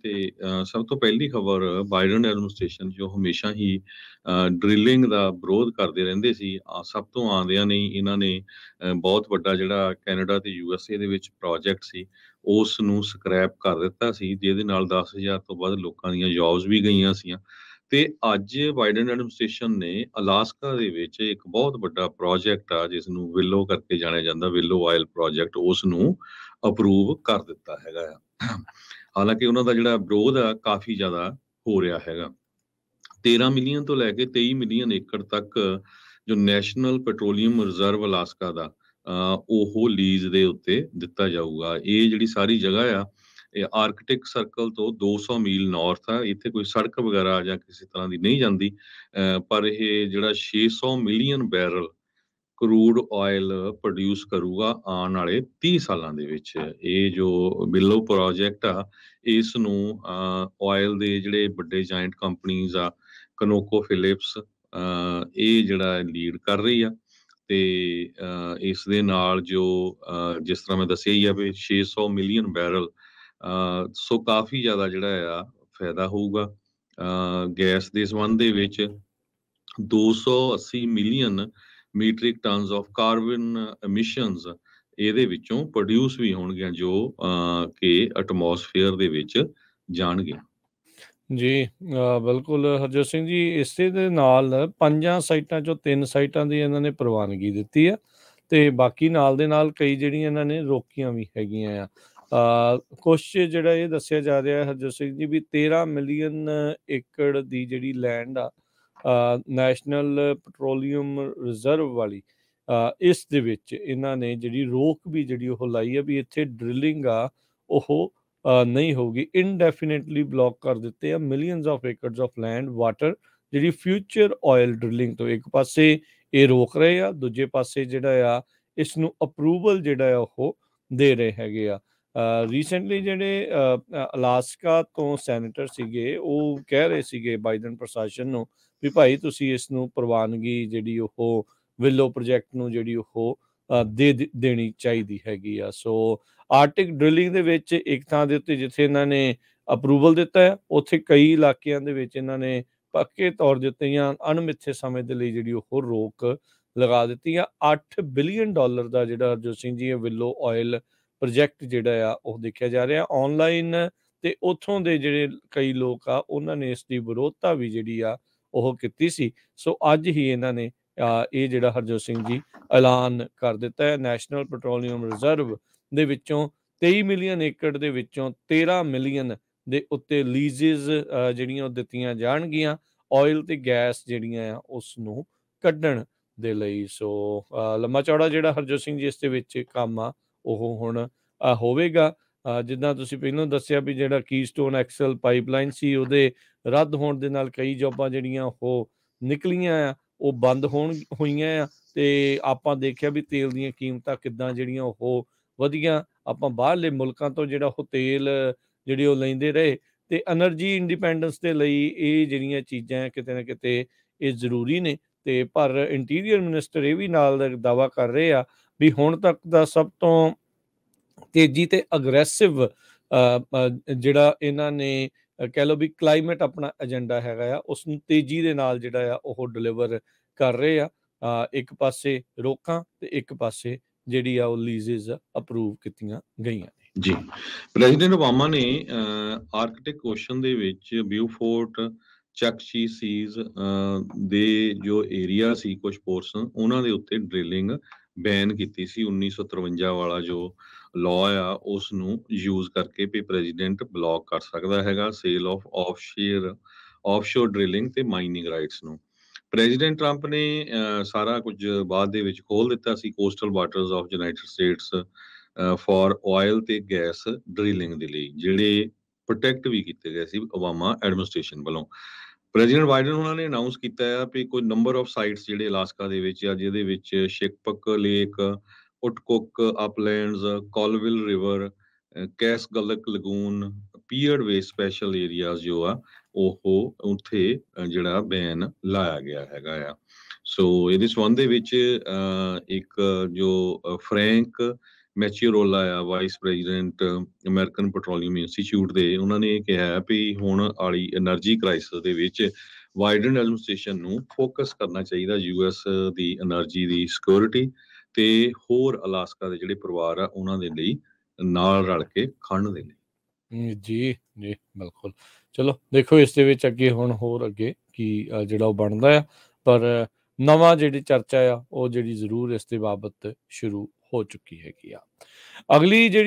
ਤੇ ਸਭ ਤੋਂ ਪਹਿਲੀ ਖਬਰ ਬਾਈਡਨ ਐਡਮਿਨਿਸਟ੍ਰੇਸ਼ਨ ਜੋ ਹਮੇਸ਼ਾ ਹੀ ਡ੍ਰਿਲਿੰਗ ਦਾ ਵਿਰੋਧ ਕਰਦੇ ਰਹਿੰਦੇ ਸੀ, ਸਭ ਤੋਂ ਆਉਂਦਿਆਂ ਨਹੀਂ ਇਹਨਾਂ ਨੇ ਬਹੁਤ ਵੱਡਾ ਜਿਹੜਾ ਕੈਨੇਡਾ ਤੇ USA ਦੇ ਵਿੱਚ ਪ੍ਰੋਜੈਕਟ ਸੀ ਉਸ ਨੂੰ ਸਕ੍ਰੈਪ ਕਰ ਦਿੱਤਾ ਸੀ, ਜਿਹਦੇ ਨਾਲ 10,000 ਤੋਂ ਵੱਧ ਲੋਕਾਂ ਦੀਆਂ ਜੌਬਸ ਵੀ ਗਈਆਂ ਸੀਆਂ। ਤੇ ਅੱਜ ਬਾਈਡਨ ਐਡਮਿਨਿਸਟ੍ਰੇਸ਼ਨ ਨੇ ਅਲਾਸਕਾ ਦੇ ਵਿੱਚ ਇੱਕ ਬਹੁਤ ਵੱਡਾ ਪ੍ਰੋਜੈਕਟ ਆ ਜਿਸ ਨੂੰ ਵਿਲੋ ਕਰਕੇ ਜਾਣਿਆ ਜਾਂਦਾ, ਵਿਲੋ ਆਇਲ ਪ੍ਰੋਜੈਕਟ, ਉਸ ਨੂੰ ਅਪਰੂਵ ਕਰ ਦਿੱਤਾ ਹੈਗਾ ਆ। ਹਾਲਾਂਕਿ ਉਹਨਾਂ ਦਾ ਜਿਹੜਾ ਵਿਰੋਧ ਆ ਕਾਫੀ ਜ਼ਿਆਦਾ ਹੋ ਰਿਹਾ ਹੈਗਾ। 13 ਮਿਲੀਅਨ ਤੋਂ ਲੈ ਕੇ 23 ਮਿਲੀਅਨ ਏਕੜ ਤੱਕ ਜੋ ਨੈਸ਼ਨਲ ਪੈਟਰੋਲੀਅਮ ਰਿਜ਼ਰਵ ਅਲਾਸਕਾ ਦਾ ਉਹ ਲੀਜ਼ ਦੇ ਉੱਤੇ ਦਿੱਤਾ ਜਾਊਗਾ। ਇਹ ਜਿਹੜੀ ਸਾਰੀ ਜਗ੍ਹਾ ਆ ਇਹ ਆਰਕਟਿਕ ਸਰਕਲ ਤੋਂ 200 ਮੀਲ ਨਾਰਥ ਆ, ਇੱਥੇ ਕੋਈ ਸੜਕ ਵਗੈਰਾ ਜਾਂ ਕਿਸੇ ਤਰ੍ਹਾਂ ਦੀ ਨਹੀਂ ਜਾਂਦੀ, ਪਰ ਇਹ ਜਿਹੜਾ 600 million barrel crude oil produce ਕਰੂਗਾ ਆਉਣ ਵਾਲੇ 30 ਸਾਲਾਂ ਦੇ ਵਿੱਚ। ਇਹ ਜੋ ਬਿਲੋ ਪ੍ਰੋਜੈਕਟ ਆ ਇਸ ਨੂੰ ਆਇਲ ਦੇ ਜਿਹੜੇ ਵੱਡੇ ਜਾਇੰਟ ਕੰਪਨੀਜ਼ ਆ ਕਨੋਕੋ ਫਿਲਿਪਸ ਇਹ ਜਿਹੜਾ ਲੀਡ ਕਰ ਰਹੀ ਆ। ਤੇ ਇਸ ਦੇ ਨਾਲ ਜੋ ਜਿਸ ਤਰ੍ਹਾਂ ਮੈਂ ਦੱਸਿਆ ਹੀ ਆ ਵੀ 600 ਮਿਲੀਅਨ ਬੈਰਲ, ਸੋ ਕਾਫੀ ਜ਼ਿਆਦਾ ਜਿਹੜਾ ਆ ਫਾਇਦਾ ਹੋਊਗਾ। ਗੈਸ ਦੇ ਸੰਬੰਧ ਦੇ ਵਿੱਚ 280 million metric tons of carbon emissions ਇਹਦੇ ਵਿੱਚੋਂ ਪ੍ਰੋਡਿਊਸ ਵੀ ਹੋਣਗੀਆਂ ਜੋ ਕਿ ਐਟਮੋਸਫੇਅਰ ਦੇ ਵਿੱਚ ਜਾਣਗੀਆਂ। ਜੀ ਬਿਲਕੁਲ ਹਰਜੋਤ ਸਿੰਘ ਜੀ, ਇਸੇ ਦੇ ਨਾਲ 5 ਸਾਈਟਾਂ ਚੋਂ 3 ਸਾਈਟਾਂ ਦੀ ਇਹਨਾਂ ਨੇ ਪ੍ਰਵਾਨਗੀ ਦਿੱਤੀ ਆ ਤੇ ਬਾਕੀ ਨਾਲ ਦੇ ਨਾਲ ਕਈ ਜਿਹੜੀਆਂ ਇਹਨਾਂ ਨੇ ਰੋਕੀਆਂ ਵੀ ਹੈਗੀਆਂ ਆ। ਕੁਛ ਜਿਹੜਾ ਇਹ ਦੱਸਿਆ ਜਾ ਰਿਹਾ ਹਰਜੋਤ ਸਿੰਘ ਜੀ ਵੀ 13 ਮਿਲੀਅਨ ਏਕੜ ਦੀ ਜਿਹੜੀ ਲੈਂਡ ਆ ਨੈਸ਼ਨਲ ਪੈਟਰੋਲੀਅਮ ਰਿਜ਼ਰਵ ਵਾਲੀ, ਇਸ ਦੇ ਵਿੱਚ ਇਹਨਾਂ ਨੇ ਜਿਹੜੀ ਰੋਕ ਵੀ ਜਿਹੜੀ ਉਹ ਲਾਈ ਆ ਵੀ ਇੱਥੇ ਡਰਿਲਿੰਗ ਆ ਉਹ ਨਹੀਂ ਹੋਊਗੀ, ਇਨਡੈਫੀਨੇਟਲੀ ਬਲੌਕ ਕਰ ਦਿੱਤੇ ਆ millions of acres of land water ਜਿਹੜੀ ਫਿਊਚਰ ਆਇਲ ਡਰਿਲਿੰਗ ਤੋਂ। ਇੱਕ ਪਾਸੇ ਇਹ ਰੋਕ ਰਹੇ ਆ, ਦੂਜੇ ਪਾਸੇ ਜਿਹੜਾ ਆ ਇਸ ਨੂੰ ਅਪਰੂਵਲ ਜਿਹੜਾ ਆ ਉਹ ਦੇ ਰਹੇ ਹੈਗੇ ਆ। ਰੀਸੈਂਟਲੀ ਜਿਹੜੇ ਅਲਾਸਕਾ ਤੋਂ ਸੈਨੇਟਰ ਸੀਗੇ ਉਹ ਕਹਿ ਰਹੇ ਸੀਗੇ ਬਾਈਡਨ ਪ੍ਰਸ਼ਾਸਨ ਨੂੰ ਵੀ ਭਾਈ ਤੁਸੀਂ ਇਸ ਨੂੰ ਪ੍ਰਵਾਨਗੀ ਜਿਹੜੀ ਉਹ ਵਿਲੋ ਪ੍ਰੋਜੈਕਟ ਨੂੰ ਜਿਹੜੀ ਉਹ ਦੇਣੀ ਚਾਹੀਦੀ ਹੈਗੀ ਆ। ਸੋ ਆਰਟਿਕ ਡਰਿਲਿੰਗ ਦੇ ਵਿੱਚ ਇੱਕ ਥਾਂ ਦੇ ਉੱਤੇ ਜਿੱਥੇ ਇਹਨਾਂ ਨੇ ਅਪਰੂਵਲ ਦਿੱਤਾ ਹੈ, ਉੱਥੇ ਕਈ ਇਲਾਕਿਆਂ ਦੇ ਵਿੱਚ ਇਹਨਾਂ ਨੇ ਪੱਕੇ ਤੌਰ ਦੇ ਉੱਤੇ ਜਾਂ ਅਣਮਿੱਥੇ ਸਮੇਂ ਦੇ ਲਈ ਜਿਹੜੀ ਉਹ ਰੋਕ ਲਗਾ ਦਿੱਤੀ ਆ। $8 ਬਿਲੀਅਨ ਦਾ ਜਿਹੜਾ ਹਰਜੋਤ ਸਿੰਘ ਜੀ ਵਿਲੋ ਆਇਲ ਪ੍ਰੋਜੈਕਟ ਜਿਹੜਾ ਆ ਉਹ ਦੇਖਿਆ ਜਾ ਰਿਹਾ ਆਨਲਾਈਨ, ਤੇ ਉੱਥੋਂ ਦੇ ਜਿਹੜੇ ਕਈ ਲੋਕ ਆ ਉਹਨਾਂ ਨੇ ਇਸ ਦੀ ਵਿਰੋਧਤਾ ਵੀ ਜਿਹੜੀ ਆ ਉਹ ਕੀਤੀ ਸੀ। ਸੋ ਅੱਜ ਹੀ ਇਹਨਾਂ ਨੇ ਇਹ ਜਿਹੜਾ ਹਰਜੋਤ ਸਿੰਘ ਜੀ ਐਲਾਨ ਕਰ ਦਿੱਤਾ ਹੈ। ਨੈਸ਼ਨਲ ਪੈਟਰੋਲੀਅਮ ਰਿਜ਼ਰਵ ਦੇ ਵਿੱਚੋਂ 23 ਮਿਲੀਅਨ ਏਕੜ ਦੇ ਵਿੱਚੋਂ 13 ਮਿਲੀਅਨ ਦੇ ਉੱਤੇ ਲੀਜ਼ਸ ਜਿਹੜੀਆਂ ਉਹ ਦਿੱਤੀਆਂ ਜਾਣਗੀਆਂ ਆਇਲ ਤੇ ਗੈਸ ਜਿਹੜੀਆਂ ਆ ਉਸ ਨੂੰ ਕੱਢਣ ਦੇ ਲਈ। ਸੋ ਲੰਮਾ ਚੌੜਾ ਜਿਹੜਾ ਹਰਜੋਤ ਸਿੰਘ ਜੀ ਇਸ ਦੇ ਵਿੱਚ ਕੰਮ ਆ ਉਹ ਹੁਣ ਹੋਵੇਗਾ। ਜਿੱਦਾਂ ਤੁਸੀਂ ਪਹਿਲਾਂ ਦੱਸਿਆ ਵੀ ਜਿਹੜਾ ਕੀਸਟੋਨ ਐਕਸਲ ਪਾਈਪਲਾਈਨ ਸੀ ਉਹਦੇ ਰੱਦ ਹੋਣ ਦੇ ਨਾਲ ਕਈ ਜੋਬਾਂ ਜਿਹੜੀਆਂ ਉਹ ਨਿਕਲੀਆਂ ਆ ਉਹ ਬੰਦ ਹੋਈਆਂ ਆ, ਤੇ ਆਪਾਂ ਦੇਖਿਆ ਵੀ ਤੇਲ ਦੀਆਂ ਕੀਮਤਾਂ ਕਿੱਦਾਂ ਜਿਹੜੀਆਂ ਉਹ ਵਧੀਆਂ। ਆਪਾਂ ਬਾਹਰਲੇ ਮੁਲਕਾਂ ਤੋਂ ਜਿਹੜਾ ਉਹ ਤੇਲ ਜਿਹੜੇ ਉਹ ਲੈਂਦੇ ਰਹੇ, ਤੇ ਐਨਰਜੀ ਇੰਡੀਪੈਂਡੈਂਸ ਦੇ ਲਈ ਇਹ ਜਿਹੜੀਆਂ ਚੀਜ਼ਾਂ ਕਿਤੇ ਨਾ ਕਿਤੇ ਇਹ ਜ਼ਰੂਰੀ ਨੇ। ਤੇ ਪਰ ਇੰਟੀਰੀਅਰ ਮਿਨਿਸਟਰ ਇਹ ਵੀ ਨਾਲ ਦਾਅਵਾ ਕਰ ਰਹੇ ਆ ਵੀ ਹੁਣ ਤੱਕ ਦਾ ਸਭ ਤੋਂ ਤੇਜ਼ੀ ਤੇ ਅਗਰੈਸਿਵ ਜਿਹੜਾ ਇਹਨਾਂ ਨੇ ਕਹਿ ਲਓ ਵੀ ਕਲਾਈਮੇਟ ਆਪਣਾ ਏਜੰਡਾ ਹੈਗਾ ਆ ਉਸ ਨੂੰ ਤੇਜ਼ੀ ਦੇ ਨਾਲ ਜਿਹੜਾ ਆ ਉਹ ਡਿਲੀਵਰ ਕਰ ਰਹੇ ਆ। ਇੱਕ ਪਾਸੇ ਰੋਕਾਂ ਤੇ ਇੱਕ ਪਾਸੇ ਜਿਹੜੀ ਆ ਉਹ ਲੀਜ਼ਸ ਅਪਰੂਵ ਕੀਤੀਆਂ ਗਈਆਂ ਨੇ। ਜੀ, ਪ੍ਰੈਜ਼ੀਡੈਂਟ ਓਬਾਮਾ ਨੇ ਆਰਕਟਿਕ ਓਸ਼ਨ ਦੇ ਵਿੱਚ ਬਿਊਫੋਰਟ ਚੱਕਸ਼ੀ ਸੀਜ਼ ਦੇ ਜੋ ਏਰੀਆ ਸੀ ਕੁਝ ਪੋਰਸ਼ਨ ਉਹਨਾਂ ਦੇ ਉੱਤੇ ਡਰਿਲਿੰਗ ਬੈਨ ਕੀਤੀ ਸੀ। 1953 ਵਾਲਾ ਜੋ ਲਾਅ ਆ ਉਸ ਨੂੰ ਯੂਜ਼ ਕਰਕੇ ਵੀ ਪ੍ਰੈਜ਼ੀਡੈਂਟ ਬਲੌਕ ਕਰ ਸਕਦਾ ਹੈਗਾ ਸੇਲ ਆਫ ਆਫਸ਼ੋਰ ਡਰਿਲਿੰਗ ਤੇ ਮਾਈਨਿੰਗ ਰਾਈਟਸ ਨੂੰ। ਪ੍ਰੈਜ਼ੀਡੈਂਟ ਟਰੰਪ ਨੇ ਸਾਰਾ ਕੁਝ ਬਾਅਦ ਦੇ ਵਿੱਚ ਖੋਲ ਦਿੱਤਾ ਸੀ coastal waters of United States for oil ਤੇ ਗੈਸ ਡਰਿਲਿੰਗ ਦੇ ਲਈ, ਜਿਹੜੇ ਪ੍ਰੋਟੈਕਟ ਵੀ ਕੀਤੇ ਗਏ ਸੀ ਓਬਾਮਾ ਐਡਮਿਨਿਸਟ੍ਰੇਸ਼ਨ ਵੱਲੋਂ। ਪ੍ਰੈਜ਼ੀਡੈਂਟ ਬਾਈਡਨ ਉਹਨਾਂ ਨੇ ਅਨਾਉਂਸ ਕੀਤਾ ਆ ਵੀ ਕੋਈ ਨੰਬਰ ਆਫ ਸਾਈਟਸ ਜਿਹੜੇ ਅਲਾਸਕਾ ਦੇ ਵਿੱਚ ਆ ਜਿਹਦੇ ਵਿੱਚ Teshekpuk Lake, Utukok uplands, Colville river, Kasegaluk lagoon, Peard Bay special areas ਜੋ ਆ ਉਹ ਉੱਥੇ ਜਿਹੜਾ ਬੈਨ ਲਾਇਆ ਗਿਆ ਹੈਗਾ ਆ। ਸੋ ਇਹਦੇ ਸੰਬੰਧ ਦੇ ਵਿੱਚ ਇੱਕ ਜੋ ਫਰੈਂਕ ਮੈਚੀਓਰੋਲਾ ਆ vice president American petroleum institute ਦੇ, ਉਹਨਾਂ ਨੇ ਇਹ ਕਿਹਾ ਹੈ ਵੀ ਹੁਣ ਵਾਲੀ એનર્ਜੀ ਕ੍ਰਾਈਸਿਸ ਦੇ ਵਿੱਚ ਬਾਈਡਨ ਐਡਮਿਨਿਸਟ੍ਰੇਸ਼ਨ ਨੂੰ ਫੋਕਸ ਕਰਨਾ ਚਾਹੀਦਾ ਯੂਐਸ ਦੀ એનર્ਜੀ ਦੀ ਸਿਕਿਉਰਿਟੀ ਤੇ ਹੋਰ ਅਲਾਸਕਾ ਦੇ ਜਿਹੜੇ ਪਰਿਵਾਰ ਆ ਉਹਨਾਂ ਦੇ ਲਈ ਨਾਲ ਰਲ ਕੇ ਖੜਨ ਦੇ ਲਈ। ਜੀ ਜੀ ਬਿਲਕੁਲ। ਚਲੋ ਦੇਖੋ ਇਸ ਦੇ ਵਿੱਚ ਅੱਗੇ ਹੁਣ ਹੋਰ ਅੱਗੇ ਕੀ ਜਿਹੜਾ ਉਹ ਬਣਦਾ ਆ, ਪਰ ਨਵਾਂ ਜਿਹੜੀ ਚਰਚਾ ਆ ਉਹ ਜਿਹੜੀ ਜ਼ਰੂਰ ਇਸ ਦੇ ਬਾਬਤ ਸ਼ੁਰੂ ਹੋ ਚੁੱਕੀ ਹੈਗੀ ਆ। ਅਗਲੀ ਜਿਹੜੀ